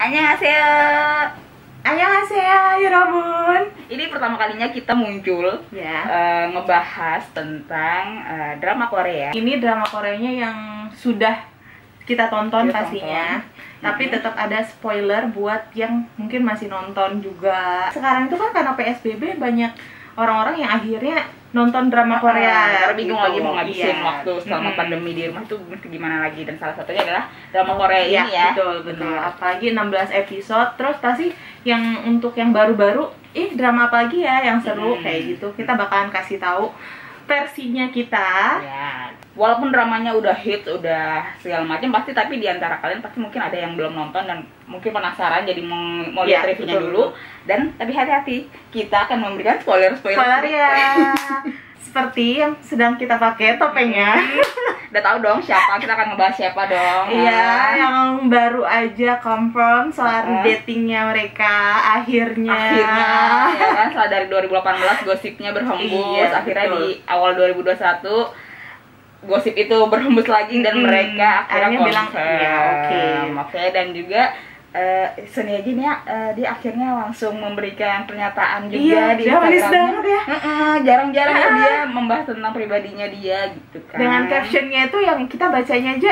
Annyeonghaseyo. Annyeonghaseyo, Yorobun. Ini pertama kalinya kita muncul Ya. ngebahas tentang drama Korea. Ini drama Koreanya yang sudah kita tonton Kita pastinya. tonton. Tapi tetap ada spoiler buat yang mungkin masih nonton juga. Sekarang itu kan karena PSBB banyak orang-orang yang akhirnya nonton drama Korea. Karena bingung gitu. lagi mau ngabisin Iya. waktu selama Mm-mm. pandemi di rumah itu gimana lagi, dan salah satunya adalah drama Korea Iya, ini ya. betul. Apalagi 16 episode. Terus pasti yang untuk yang baru-baru, drama apa lagi ya yang seru kayak gitu. Kita bakalan kasih tahu versinya kita. Ya, walaupun dramanya udah hits, udah segala macam pasti, tapi di antara kalian pasti mungkin ada yang belum nonton dan mungkin penasaran, jadi mau lihat Ya, reviewnya betul, dulu. Dan tapi hati-hati, kita akan memberikan spoiler Spoiler ya. Seperti yang sedang kita pakai topengnya. Udah tahu dong siapa, kita akan ngebahas siapa dong. Iya, yang baru aja confirm soal datingnya mereka akhirnya ya kan, setelah dari 2018 gosipnya berhembus, Iya, akhirnya betul. di awal 2021 gosip itu berhembus lagi dan mereka akhirnya bilang confirm. iya, Oke, dan juga Son Ye Jin ya, dia akhirnya langsung memberikan pernyataan juga di dia manis Instagramnya. banget ya. Jarang-jarang ya dia membahas tentang pribadinya dia gitu kan. Dengan captionnya itu yang kita bacanya aja,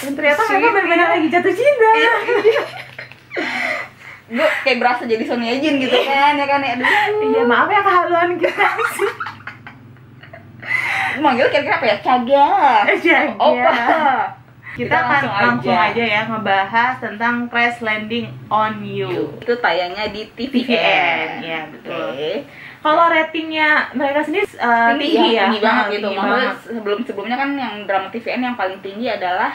ternyata Sweet. mereka benar-benar lagi jatuh cinta. Gue kayak berasa jadi Son Ye Jin gitu kan, ya kan ya. Aduh. Iya, maaf ya kehaluan kita sih. Manggil kira-kira apa ya? Caga. Jaga. Opa. Kita akan langsung aja ya ngebahas tentang Crash Landing on You. Itu tayangnya di TVN. TVN. Ya, betul. Oke. Kalau ratingnya mereka sendiri tinggi ya, tinggi banget gitu. tinggi Maksudnya banget. sebelumnya kan yang drama TVN yang paling tinggi adalah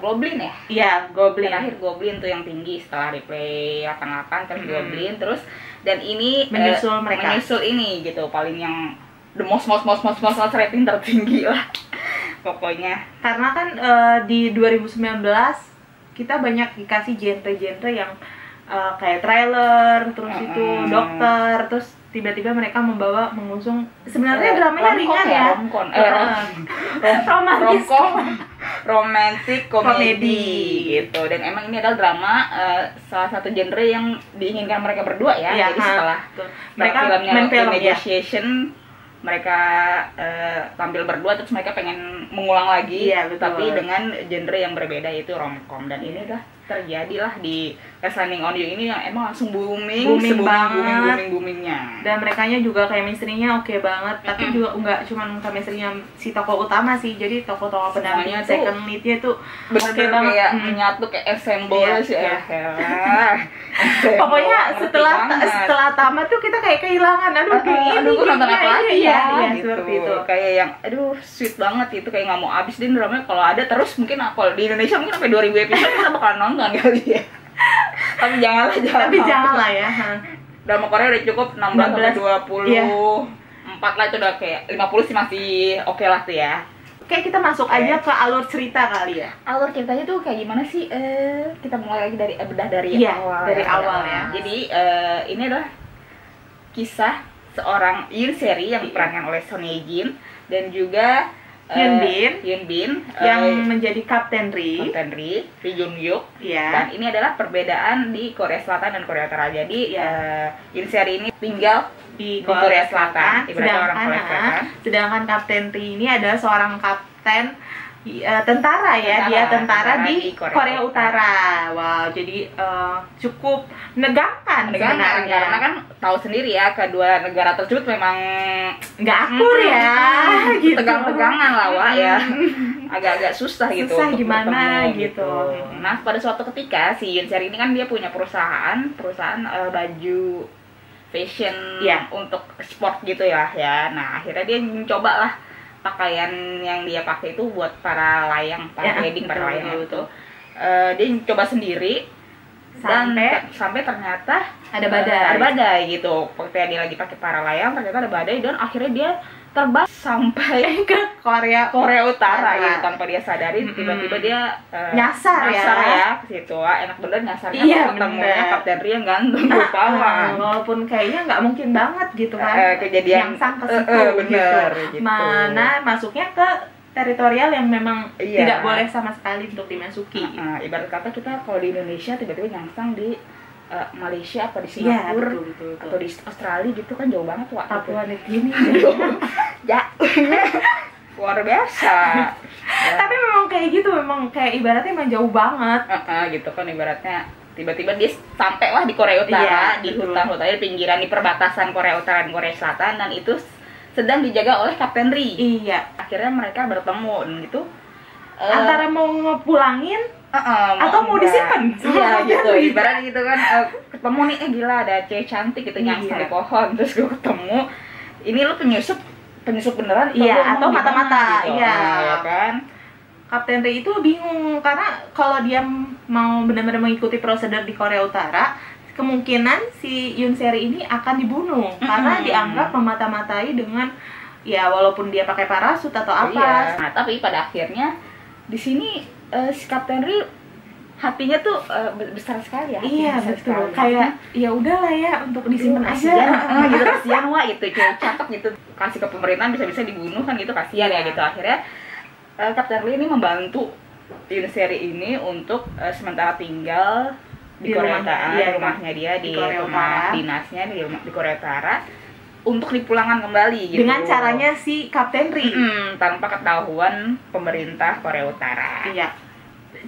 Goblin ya. Iya, Goblin. Terakhir Goblin tuh yang tinggi, setelah Replay 88 terus Goblin terus, dan ini Menyusul mereka. menyusul ini gitu, paling yang the most rating tertinggi lah pokoknya. Karena kan di 2019 kita banyak dikasih genre-genre yang kayak trailer, terus itu dokter, terus tiba-tiba mereka mengusung sebenarnya dramanya ringan ya, romantic komedi gitu. Dan emang ini adalah drama salah satu genre yang diinginkan mereka berdua ya. Jadi setelah mereka filmnya main film Negotiation, mereka tampil berdua, terus mereka pengen mengulang lagi, tapi dengan genre yang berbeda, yaitu romcom. Dan ini udah terjadilah di Crash Landing on You ini yang emang langsung booming banget. boomingnya. Dan merekanya juga chemistry-nya oke banget, tapi juga nggak cuman chemistry-nya si tokoh utama sih, jadi tokoh-tokoh pendamping second lead-nya tuh oke banget, kayak menyatu, kayak ensemble sih. Pokoknya setelah tamat tuh kita kayak kehilangan, kayak ini nonton apa lagi ya, gitu. Seperti itu. Kayak yang sweet banget itu, kayak nggak mau habis din dramanya. Kalau ada terus mungkin kalau di Indonesia mungkin sampai 2000 episode kita bakalan nonton kali ya. Tapi janganlah ya. Drama Korea udah cukup 16 sampai 24 lah, itu udah kayak 50 sih masih oke lah tuh ya. Oke, kita masuk aja ke alur cerita kali ya. Alur ceritanya tuh kayak gimana sih? Kita mulai lagi dari awal. Dari awal ya. Jadi ini adalah kisah seorang Yoon Seri yang diperankan oleh Son Ye Jin, dan juga Hyun Bin yang menjadi Kapten Ri Ri Jun Hyuk. Dan ini adalah perbedaan di Korea Selatan dan Korea Utara. Jadi Yoon Seri ini tinggal di Korea Selatan, sedangkan Kapten Ri ini adalah seorang kapten tentara ya, dia tentara di Korea Utara. Wow, jadi cukup menegangkan sebenarnya. Karena kan tahu sendiri ya, kedua negara tersebut memang nggak akur ya, gitu. Tegang-tegangan lah Wak ya, agak-agak susah gitu. Susah gimana gitu. Nah, pada suatu ketika si Yoon Seri ini kan dia punya perusahaan baju fashion untuk sport gitu ya. Nah, akhirnya dia mencoba lah pakaian yang dia pakai itu buat para layang, para wedding, para layang itu. Dia coba sendiri sampai ternyata ada badai gitu. Ketika dia lagi pakai para layang, ternyata ada badai, dan akhirnya dia terbang sampai ke Korea Utara gitu, tanpa dia sadari. Tiba-tiba dia nyasar ya ke situ. Enak bener nyasarnya, ketemunya Kapten Ri yang ganteng rupawan. Walaupun kayaknya nggak mungkin banget gitu kan, kejadian nyangsang ke situ gitu. Mana masuknya ke teritorial yang memang Iya. tidak boleh sama sekali untuk dimasuki. Ibarat kata kita kalau di Indonesia tiba-tiba nyangsang di Malaysia apa di Iya, Singapura betul. atau di Australia gitu kan jauh banget Wak. Papua New Guinea. Ya. Luar biasa. Ya. Tapi memang kayak gitu, memang kayak ibaratnya emang jauh banget. Gitu kan ibaratnya tiba-tiba dia sampai lah di Korea Utara, Iya, di betul. hutan-hutan di pinggiran di perbatasan Korea Utara dan Korea Selatan, dan itu sedang dijaga oleh Kapten Ri. Iya. Akhirnya mereka bertemu dan gitu Antara mau ngepulangin atau mau disimpan. Iya gitu, ibarat gitu kan ketemu nih, gila ada cewek cantik gitu nyangsang Iya. di pohon, terus gue ketemu ini lu penyusup beneran Iya, lu atau ngomong mata-mata, gimana gitu. iya. Ya kan. Kapten Ri itu bingung karena kalau dia mau benar-benar mengikuti prosedur di Korea Utara, kemungkinan si Yoon Seri ini akan dibunuh karena dianggap memata-matai dengan ya walaupun dia pakai parasut atau apa. Iya. Nah, tapi pada akhirnya di sini si Kapten Ri hatinya tuh besar sekali ya. Iya, besar betul. sekali. Kayak ya udahlah ya untuk disimpan aja. Kasihan, gitu kasihan Wak itu cewek cakep gitu, kasih ke pemerintahan bisa-bisa dibunuh kan gitu, kasihan ya gitu. Akhirnya Kapten Ri ini membantu Yoon Seri ini untuk sementara tinggal di Korea rumahnya, Utara, iya, rumahnya dia di Korea rumah Utara. dinasnya di Korea Utara untuk dipulangkan kembali gitu. Dengan caranya si Kapten Ri. Tanpa ketahuan pemerintah Korea Utara. Iya.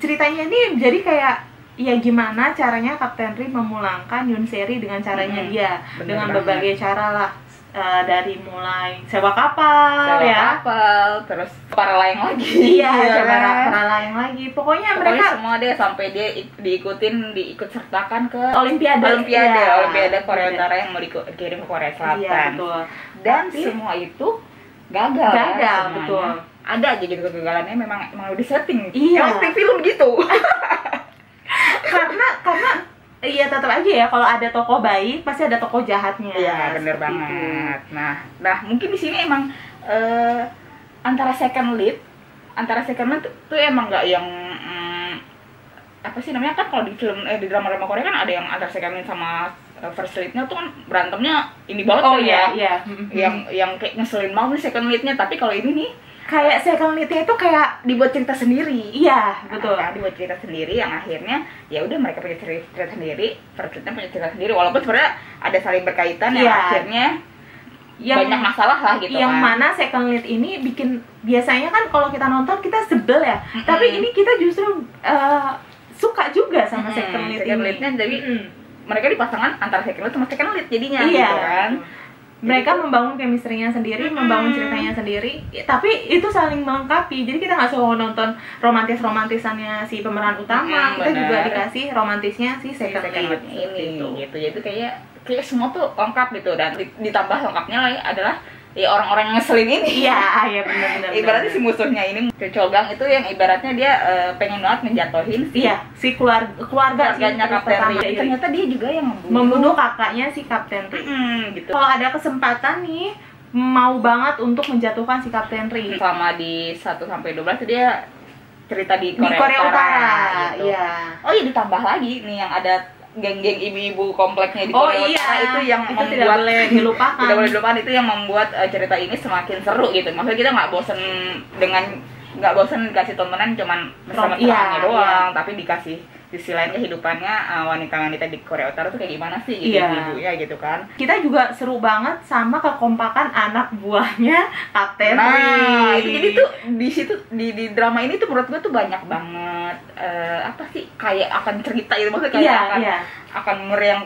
Ceritanya ini jadi kayak ya gimana caranya Kapten Ri memulangkan Yoon Seri dengan caranya dia, bener dengan banget. berbagai cara lah. Dari mulai sewa kapal, ya, kapal, terus para layang lagi. iya, kan? para layang lagi. Pokoknya Pokoknya mereka semua deh sampai dia diikut sertakan ke Olimpiade Korea Utara yang mau dikirim ke Korea Selatan. Iya, betul. Dan Tapi semua itu gagal ya, semuanya. betul. Ada aja gitu kegagalannya, memang udah setting. Iya. Emang film gitu. karena iya tetap aja ya, kalau ada tokoh baik pasti ada tokoh jahatnya. Iya, bener Seperti banget. itu. Nah mungkin di sini emang antara second lead tuh emang nggak yang apa sih namanya, kan kalau di film di drama-drama Korea kan ada yang antara second lead sama first leadnya tuh kan berantemnya ini banget Oh kan iya, ya. iya. Yang kayak ngeselin banget nih second leadnya, tapi kalau ini nih Kayak second lead-nya itu kayak dibuat cerita sendiri. iya, betul. Dibuat cerita sendiri yang akhirnya ya udah mereka punya cerita sendiri, first leadnya punya cerita sendiri, walaupun sebenarnya ada saling berkaitan yang Iya. akhirnya banyak masalah lah gitu yang kan. mana second lead ini bikin, biasanya kan kalau kita nonton kita sebel ya, tapi ini kita justru suka juga sama second lead second ini. leadnya jadi mereka dipasangkan antara second lead sama second lead jadinya Iya. gitu kan. Mereka membangun chemistry-nya sendiri, membangun ceritanya sendiri, tapi itu saling melengkapi. Jadi kita nggak selalu nonton romantisannya si pemeran utama, kita juga benar. dikasih romantisnya si second lead ini gitu. Jadi kayak semua tuh lengkap gitu, dan ditambah lengkapnya lagi adalah ya orang-orang yang ngeselin ini. Iya, benar-benar. Ibaratnya si musuhnya ini Chogang itu yang ibaratnya dia pengen banget ngejatohin si keluarganya Kapten Ri. Ternyata dia juga yang membunuh kakaknya si Kapten Ri. Gitu. Kalau ada kesempatan nih, mau banget untuk menjatuhkan si Kapten Ri. Selama di 1-12 itu dia cerita di Korea Korea Utara gitu. Iya. Oh iya, ditambah lagi nih yang ada geng-geng ibu-ibu kompleknya di Korea Utara itu yang itu membuat tidak boleh dilupakan. tidak boleh dilupakan, itu yang membuat cerita ini semakin seru gitu. Maksudnya kita nggak bosen dikasih tontonan cuman mesra-mesraannya doang, tapi dikasih sisi lain kehidupannya wanita-wanita di Korea Utara tuh kayak gimana sih gitu, ibunya gitu kan. Kita juga seru banget sama kekompakan anak buahnya Kapten Ri. Nah, itu jadi tuh di situ di drama ini tuh menurut gue tuh banyak banget apa sih, kayak akan cerita gitu, maksudnya kayak akan meriang,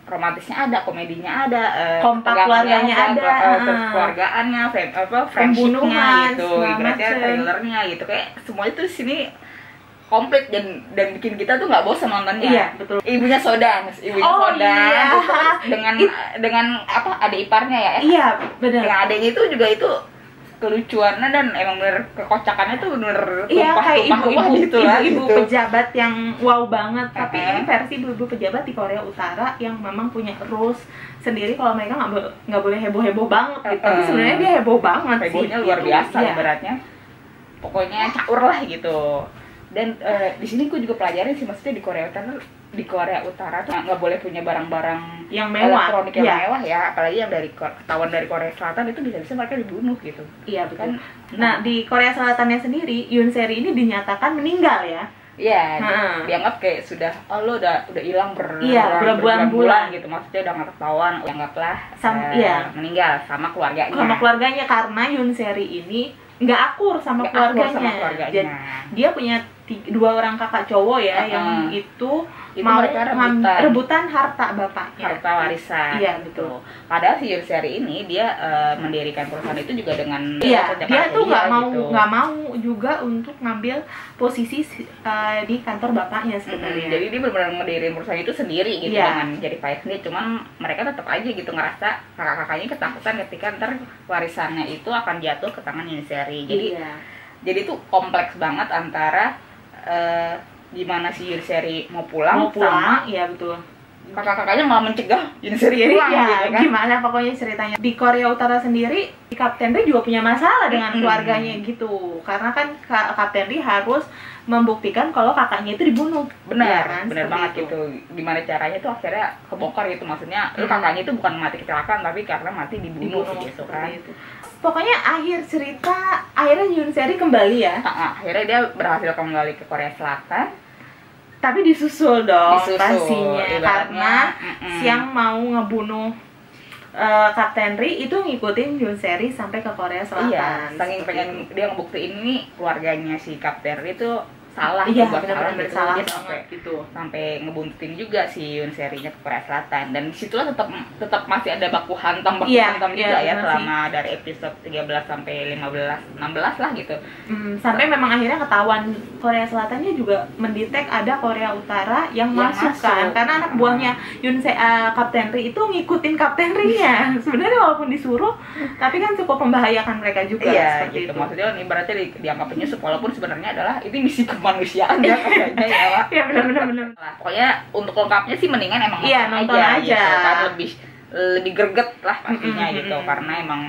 romantisnya ada, komedinya ada, kompak keluarganya ada, terus keluargaannya, friendshipnya gitu, ibaratnya trailernya gitu, kayak semua itu di sini komplit dan bikin kita tuh nggak bosan nontonnya. Iya, betul. Ibunya Soda iya. gitu, dengan apa, adik iparnya ya? Iya, benar. Dengan adiknya itu juga itu kelucuannya dan emang bener kekocakannya tuh bener kayak tumpah-tumpah gitu lah. Ibu Gitu. pejabat yang wow banget. Tapi ini versi ibu pejabat di Korea Utara yang memang punya rules sendiri kalau mereka nggak boleh heboh-heboh banget. Gitu. Tapi sebenarnya dia heboh banget. Hebohnya sih. luar biasa Iya. ibaratnya. Pokoknya caur lah gitu. Dan di sini gue juga pelajarin sih, maksudnya di Korea Utara tuh nggak boleh punya barang-barang yang mewah, elektronik yang mewah ya, apalagi yang ketahuan dari Korea Selatan itu bisa-bisa mereka dibunuh gitu. Iya betul. Kan, Nah di Korea Selatannya sendiri, Yoon Seri ini dinyatakan meninggal ya. Iya, dianggap kayak sudah, lo udah hilang berbulan-bulan gitu, maksudnya udah nggak ketahuan, dianggaplah meninggal sama keluarganya. Sama keluarganya karena Yoon Seri ini nggak akur sama keluarganya. Jadi dia punya 2 orang kakak cowok ya, yang itu mau mereka rebutan harta bapaknya, harta warisan. Iya betul. Padahal si Yoon Seri ini dia mendirikan perusahaan itu juga dengan dia tuh nggak mau juga untuk ngambil posisi di kantor bapaknya sebenarnya. Jadi dia benar-benar mendirikan perusahaan itu sendiri gitu, dengan jadi payah sendiri. Cuman mereka tetap aja gitu ngerasa kakak-kakaknya ketakutan ketika ntar warisannya itu akan jatuh ke tangan Yoon Seri. Jadi tuh kompleks banget antara gimana si Yoon Seri mau pulang sama iya betul, kakak-kakaknya malah mencegah Yoon Seri pulang gitu kan. Gimana pokoknya ceritanya. Di Korea Utara sendiri, Kapten Ri juga punya masalah dengan keluarganya gitu, karena kan Kapten Ri harus membuktikan kalau kakaknya itu dibunuh. Benar banget gitu. Gimana caranya tuh akhirnya kebongkar gitu, maksudnya kakaknya itu bukan mati kecelakaan tapi karena mati dibunuh gitu kan. Pokoknya akhir cerita, akhirnya Yoon Seri kembali ya. Akhirnya dia berhasil kembali ke Korea Selatan. Tapi disusul pastinya, karena yang mau ngebunuh Kapten Ri itu ngikutin Yoon Seri sampai ke Korea Selatan. Iya, saking pengen dia ngebuktiin ini keluarganya si Kapten Ri itu salah, benar-benar salah dia sampai ngebuntutin juga si Yoon Serinya ke Korea Selatan. Dan disitulah tetap masih ada baku hantam juga ya, selama dari episode 13 sampai 16 lah gitu. Sampai memang akhirnya ketahuan Korea Selatannya juga mendetek ada Korea Utara yang masuk kan, karena anak buahnya Kapten Ri itu ngikutin Kapten Ri-nya. Sebenarnya walaupun disuruh, tapi kan cukup membahayakan mereka juga. Seperti gitu. Maksudnya ibaratnya dianggap penyusup, walaupun sebenarnya adalah itu misi kemanusiaan ya kayaknya ya Pak. Iya benar. Pokoknya untuk lengkapnya sih mendingan emang nonton aja. Gitu, kan lebih greget lah pastinya gitu, karena emang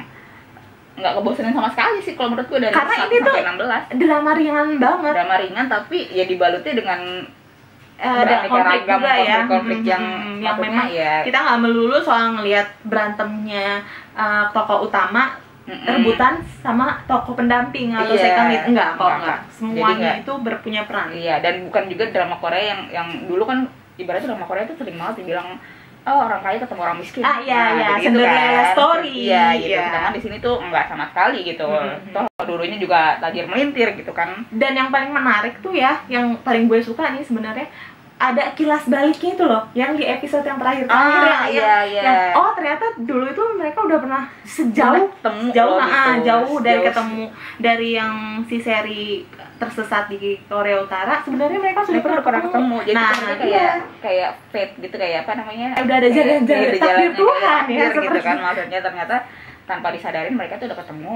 nggak kebosanin sama sekali sih kalau menurut gue dari 1 sampai 16. Drama ringan banget. Drama ringan tapi ya dibalutnya dengan ada konflik juga ya, konflik yang memang kita nggak melulu soal ngelihat berantemnya tokoh utama rebutan sama tokoh pendamping atau second lead, enggak. Semuanya itu berpunya peran. Dan bukan juga drama Korea yang dulu kan ibaratnya drama Korea itu sering banget dibilang orang kaya ketemu orang miskin. Cinderella story. Gitu. Sedangkan di sini tuh enggak sama sekali gitu. Toh dulunya juga tajir melintir gitu kan. Dan yang paling menarik tuh ya, yang paling gue suka nih sebenarnya, ada kilas baliknya itu loh, yang di episode yang terakhir yang ternyata dulu itu mereka udah pernah jauh dari ketemu, dari yang si Seri tersesat di Korea Utara, sebenarnya mereka sudah pernah ketemu. Jadi kayak fate gitu, kayak apa namanya, udah ada jalan takdir Tuhan ya gitu kan. Maksudnya ternyata tanpa disadarin mereka tuh udah ketemu,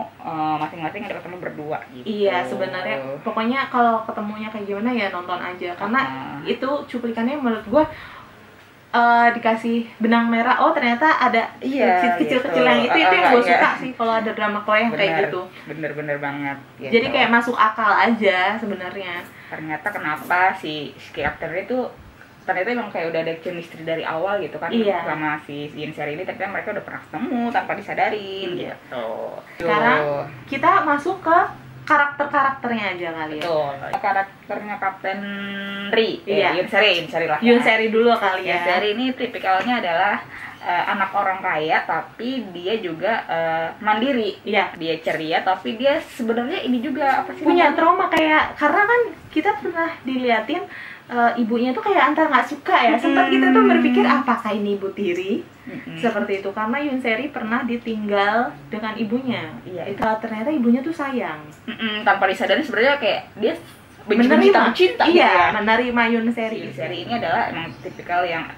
masing-masing udah ketemu berdua gitu. Iya, sebenarnya pokoknya kalau ketemunya kayak gimana ya nonton aja, karena itu cuplikannya menurut gua dikasih benang merah. Ternyata ada kecil-kecil yang itu yang gue suka sih kalau ada drama Korea yang kayak gitu. Bener banget gitu. Jadi kayak masuk akal aja sebenarnya. Ternyata kenapa si Kapten itu ternyata emang kayak udah ada chemistry dari awal gitu kan, sama si Yoon Seri ini. Ternyata mereka udah pernah ketemu tanpa disadarin gitu. Sekarang kita masuk ke karakternya aja kali ya. Karakternya Kapten Ri, Yoon Seri lah. Yoon Seri dulu kali ya. Yoon Seri ini tipikalnya adalah anak orang kaya, tapi dia juga mandiri. Dia ceria, tapi dia sebenarnya ini juga apa sih? Punya trauma kayak, karena kan kita pernah diliatin ibunya tuh kayak antara nggak suka ya. Sempat kita tuh berpikir apakah ini ibu tiri, seperti itu, karena Yoon Seri pernah ditinggal dengan ibunya. Itu ternyata ibunya tuh sayang. Tanpa disadari sebenarnya kayak dia menerima cinta. Menerima Yoon Seri. Yoon Seri ini adalah emang tipikal yang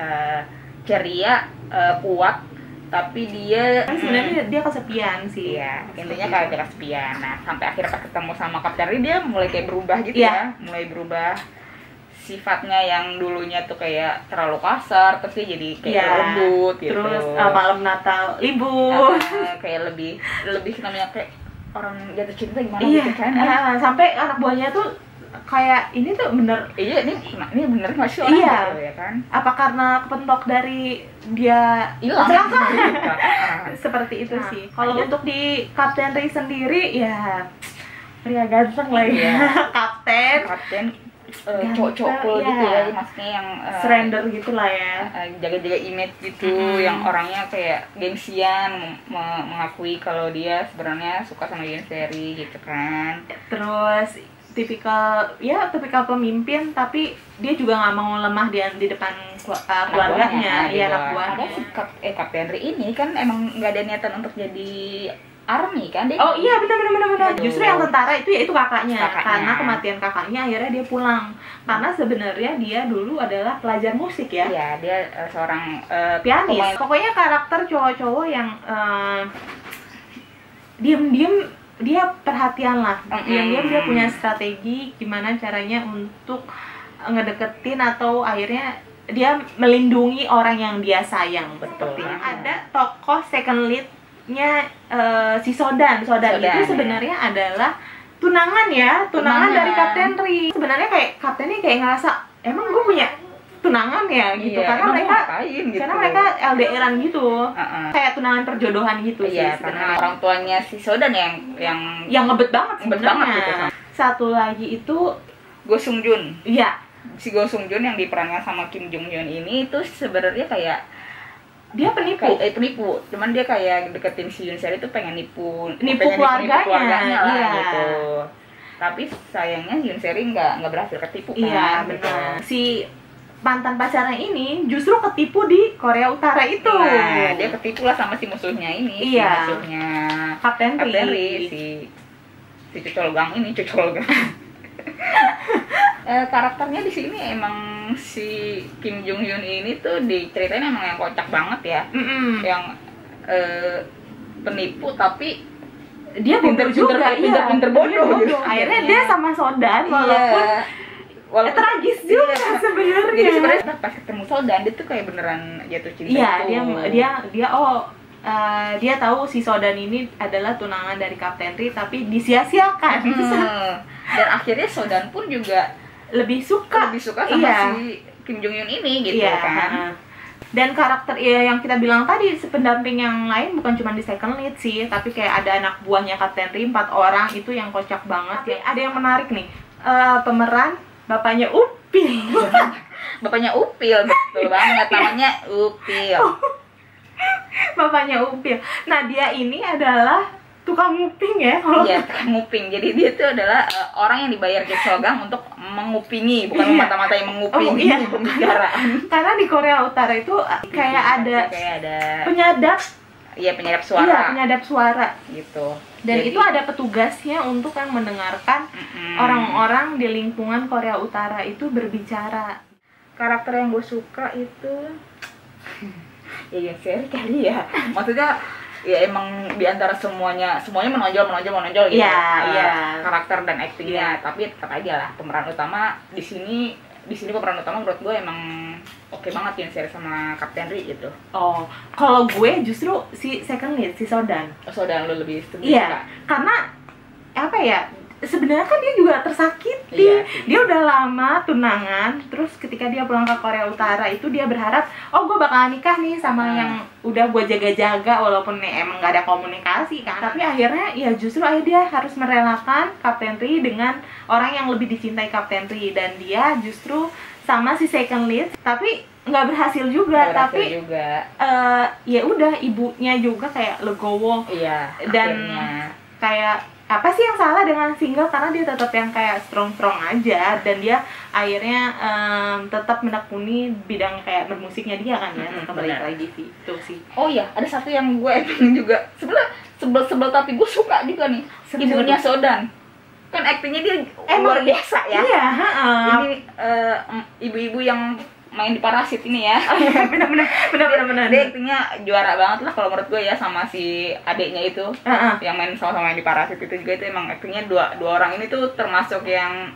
ceria, kuat, tapi dia sebenarnya dia kesepian sih. Intinya kayak dia kesepian. Nah, sampai akhirnya pas ketemu sama Kapten Ri, dia mulai kayak berubah gitu mulai berubah sifatnya yang dulunya tuh kayak terlalu kasar, terus dia jadi kayak lembut gitu. Terus malam Natal libur, kayak lebih namanya kayak orang jatuh cinta gimana gitu kan. Sampai anak buahnya tuh kayak ini tuh bener. Iya, ini bener nggak sih orang Iya. gitu ya kan? Apa karena kepentok dari dia Hilang. seperti itu Nah, sih. Kalau aja. untuk di Kapten Ri sendiri ya pria ganteng lah ya. Iya. Kapten cowok-cowok cool iya. gitu ya, maksudnya yang surrender gitulah ya. jaga-jaga image gitu, yang orangnya kayak gengsian, mengakui kalau dia sebenarnya suka sama Yonseri gitu kan. Terus tipikal pemimpin, tapi dia juga nggak mau lemah di depan keluarganya, ya anak buahnya. Ada si Kapten Ri ini kan emang nggak ada niatan untuk jadi army kan dia. Oh iya, benar. Gitu. Justru yang tentara itu ya itu kakaknya. Karena kematian kakaknya akhirnya dia pulang. Karena sebenarnya dia dulu adalah pelajar musik ya. Iya, dia seorang pianis. Pokoknya karakter cowok-cowok yang diem-diem dia perhatian lah. Diem-diem dia punya strategi gimana caranya untuk ngedeketin atau akhirnya dia melindungi orang yang dia sayang. Seperti ada tokoh second lead-nya si Sodan itu sebenarnya adalah tunangan dari Kapten Ri. Sebenarnya kayak kaptennya kayak ngerasa emang gue punya tunangan ya gitu, iya, karena gitu. mereka LDR-an gitu, kayak tunangan perjodohan gitu sih. Karena orang tuanya si Sodan yang ngebet banget sebenarnya. Gitu. Satu lagi itu Go Sung Joon. Iya. Si Go Sung Joon yang diperankan sama Kim Jong Hyun ini itu sebenarnya kayak dia penipu. Penipu. Cuman dia kayak deketin si Yonseri itu pengen nipu keluarganya lah iya. gitu. Tapi sayangnya Yonseri nggak berhasil ketipu kan. Iya, benar. Si mantan pacarnya ini justru ketipu di Korea Utara itu. Nah, dia ketipu lah sama si musuhnya ini. Iya. Si musuhnya Kapten Ri, si Cucolgang ini, Cucolgang. Karakternya di sini emang si Kim Jong Hyun ini tuh diceritain emang yang kocak banget ya. Yang penipu tapi dia pinter bodoh gitu. Akhirnya dia sama Sodan walaupun tragis juga sebenarnya. Jadi sebenarnya pas ketemu Sodan dia tuh kayak beneran jatuh cinta. Iya, dia tahu si Sodan ini adalah tunangan dari Kapten Ri tapi disia-siakan. Dan akhirnya Sodan pun juga lebih suka sama si Kim Jong Hyun ini gitu kan. Dan karakter yang kita bilang tadi, pendamping yang lain bukan cuma di second lead sih, tapi kayak ada anak buahnya Kapten Ri 4 orang itu yang kocak banget. Tapi ada yang menarik nih, pemeran bapaknya Upil. Bapaknya Upil, betul banget, namanya Upil. Bapaknya Upil. Nah, dia ini adalah tukang nguping ya. Iya, tukang nguping. Jadi dia itu adalah orang yang dibayar Jesolgang untuk mengupingi, bukan mata-matai mengupingi pembicaraan. Karena di Korea Utara itu kayak ada penyadap. Iya, penyadap suara. Iya, penyadap suara gitu. Dan itu ada petugasnya untuk yang mendengarkan orang-orang di lingkungan Korea Utara itu berbicara. Karakter yang gue suka itu ya seri kali ya. Maksudnya ya emang diantara semuanya menonjol gitu. Iya. Karakter dan aktingnya, tapi tetap aja lah pemeran utama di sini pemeran utama menurut gue emang oke banget yang seri sama Kapten Ri gitu. Oh, kalau gue justru si second lead, si Sodan. Sodan lo lebih setuju? Iya, karena apa ya? Sebenarnya kan dia juga tersakiti. Iya, dia udah lama tunangan, terus ketika dia pulang ke Korea Utara itu dia berharap, oh gue bakalan nikah nih sama yang udah gue jaga-jaga walaupun emang gak ada komunikasi kan. Tapi akhirnya ya justru dia harus merelakan Kapten Ri dengan orang yang lebih dicintai Kapten Ri, dan dia justru sama si second lead tapi nggak berhasil juga. Ya udah, ibunya juga kayak legowo. Iya, dan akhirnya kayak apa sih yang salah dengan single, karena dia tetap yang kayak strong aja, dan dia akhirnya tetap menekuni bidang kayak bermusiknya dia kan ya, tetap balik lagi sih itu sih. Oh iya, ada satu yang gue juga sebel tapi gue suka juga nih, ibunya Sodan. Kan aktingnya dia luar biasa ya. Iya, ini ibu-ibu yang main di Parasit ini ya. benar. Dia aktingnya juara banget lah kalau menurut gue ya, sama si adeknya itu yang main sama-sama di Parasit itu juga. Itu emang aktingnya dua orang ini tuh termasuk yang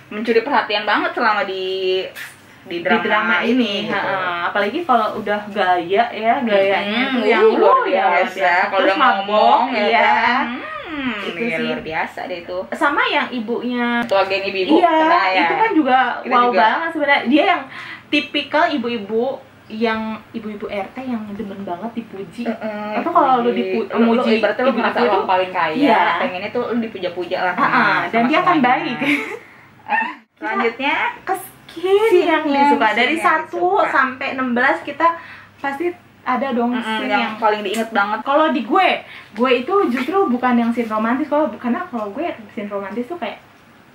mencuri perhatian banget selama di drama ini gitu. Apalagi kalau udah gayanya tuh yang luar biasa. Kalau udah ngomong ya kan Itu iya, sih. luar biasa deh itu. Sama yang ibunya, Ketua geng ibu-ibu. iya, kena ya. itu kan juga Kita wow juga. banget sebenarnya. Dia yang tipikal ibu-ibu yang ibu-ibu RT yang demen banget dipuji. Atau kalau lu memuji ibaratnya lu merasa ibu-ibu orang itu, paling kaya, iya. pengennya tuh lu dipuja-puja lah dan dia akan baik. Selanjutnya Ke scene yang disuka dari scene yang 1 disuka. sampai 16 kita pasti ada dong scene yang yang paling diinget banget. kalau di gue itu justru bukan yang scene romantis, karena kalau gue scene romantis tuh kayak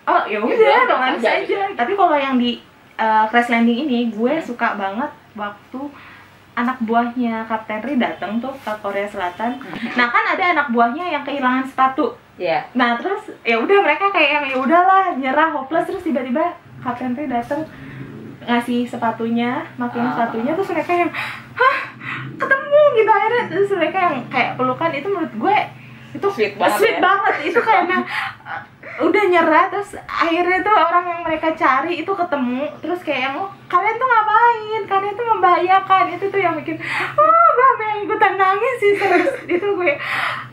oh ya udah romantis aja aja. Tapi kalau yang di Crash Landing ini gue Hmm. suka banget waktu anak buahnya Kapten Ri datang tuh ke Korea Selatan. Nah kan ada anak buahnya yang kehilangan sepatu. Iya. Nah terus ya udah mereka kayak yang ya udahlah nyerah hopeless, terus tiba-tiba Kapten Ri datang ngasih sepatunya, makin sepatunya, terus mereka yang hah ketemu gitu akhirnya, terus mereka yang kayak pelukan. Itu menurut gue itu Sweet banget ya. banget. Itu karena udah nyerah, terus akhirnya tuh orang yang mereka cari itu ketemu, terus kayak yang oh, kalian tuh ngapain, kalian tuh membahayakan. Itu tuh yang bikin gue sampai ikutan nangis sih. Terus itu gue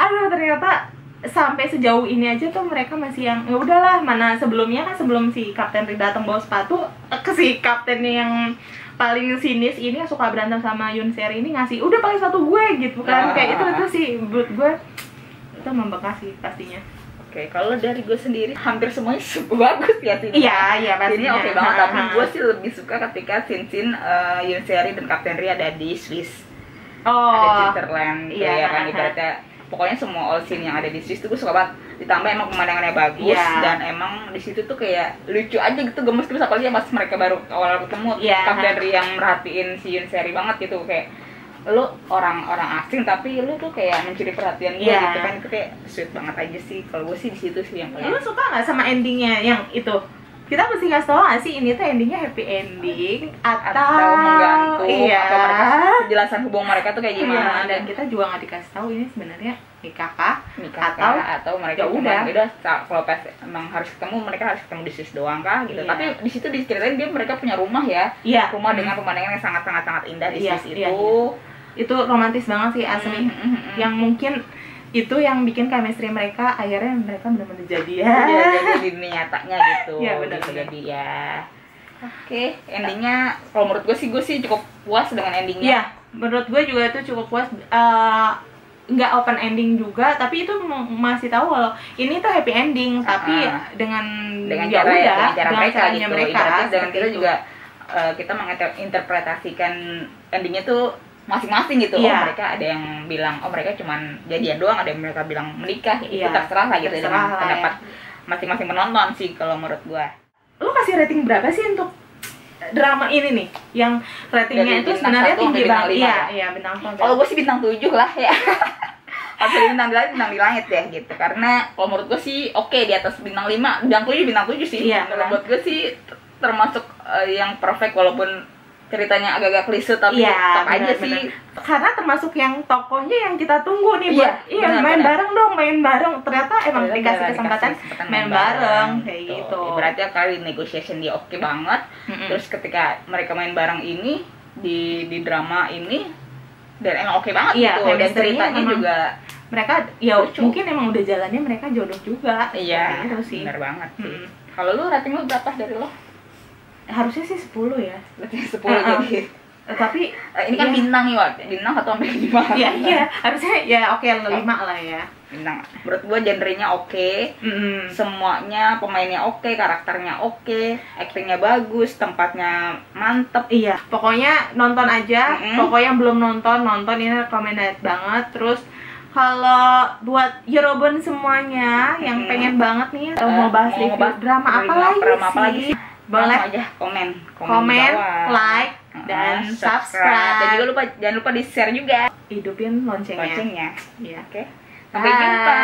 aduh ternyata sampai sejauh ini aja tuh mereka masih yang ya udahlah, mana sebelumnya kan sebelum si Kapten Ri datang bawa sepatu ke si kaptennya yang paling sinis ini yang suka berantem sama Yoon Seri ini ngasih udah pakai sepatu gue gitu kan. Kayak itu sih menurut gue itu membekas sih pastinya. Oke, kalau dari gue sendiri hampir semuanya bagus ya sih. Iya Ini pastinya. oke banget, tapi gue sih lebih suka ketika scene Yoon Seri dan Kapten Ri ada di Swiss. Ada Switzerland gitu iya, ya kan, ibaratnya pokoknya semua all scene yang ada di Swiss tuh gue suka banget. Ditambah emang pemandangannya bagus, dan emang di situ tuh kayak lucu aja gitu, gemes terus apalagi pas mereka baru awal ketemu Kapten Ri yang merhatiin si Yoon Seri banget gitu, kayak lu orang asing tapi lu tuh kayak mencuri perhatian gue gitu kan. Itu kayak sweet banget aja sih. Kalau gue sih di situ sih yang paling. Lu suka nggak sama endingnya yang itu? Kita mesti ngasih tau nggak sih ini tuh endingnya happy ending atau menggantung atau mereka penjelasan hubungan mereka tuh kayak gimana. Dan kita juga nggak dikasih tahu ini sebenarnya nikah atau mereka udah kalau pas emang harus ketemu, mereka harus ketemu di Swiss doang kah gitu. Tapi di situ diceritain mereka punya rumah ya. Rumah dengan pemandangan yang sangat indah di Swiss itu. Itu romantis banget sih asli. Yang mungkin itu yang bikin chemistry mereka akhirnya mereka benar-benar jadian. Jadi nyatanya gitu. Iya benar. Jadi ya. Oke, endingnya kalau menurut gue sih cukup puas dengan endingnya. Iya, menurut gue juga itu cukup puas. Nggak open ending juga, tapi itu masih tahu kalau ini tuh happy ending, tapi dengan cara mereka gitu. Mereka dengan kita juga kita menginterpretasikan endingnya tuh masing-masing gitu. Mereka ada yang bilang mereka cuman jadian doang, ada yang mereka bilang menikah. Itu terserah lah gitu, dengan pendapat masing-masing penonton sih kalau menurut gua. Lu kasih rating berapa sih untuk drama ini nih? Yang ratingnya itu sebenarnya tinggi banget. Iya, bintang 5. Kalau gua sih bintang 7 lah ya. Kalau bintang di langit ya gitu. Karena kalau menurut gua sih oke, di atas bintang 5, bintang 7 sih. Kalau buat gua sih termasuk yang perfect, walaupun ceritanya agak-agak klise tapi tetap aja sih. Karena termasuk yang tokohnya yang kita tunggu nih buat main bareng. Ternyata emang dikasih kesempatan main bareng kayak gitu. Berarti kali negotiation dia oke banget. Terus ketika mereka main bareng ini di drama ini, dan emang oke banget gitu. Dan ceritanya juga mereka mungkin emang udah jalannya mereka jodoh juga. Iya, gitu sih. bener banget sih. Kalau lu rating lu berapa dari lo? Harusnya sih 10 ya. Berarti 10 jadi. Tapi ini kan bintang nih, Wak. Bintang 1 sampai 5. Iya, harusnya ya oke 5 lah ya. Bintang. Menurut gua genrenya oke. Semuanya pemainnya oke, karakternya oke, aktingnya bagus, tempatnya mantep. Iya, pokoknya nonton aja. Pokoknya belum nonton ini recommended banget. Terus kalau buat Eurobond semuanya yang pengen banget nih mau bahas review drama apa lagi sih? Boleh aja komen, like, dan subscribe. Dan juga jangan lupa di share juga. Hidupin loncengnya. Iya. Iya. Oke. Sampai jumpa.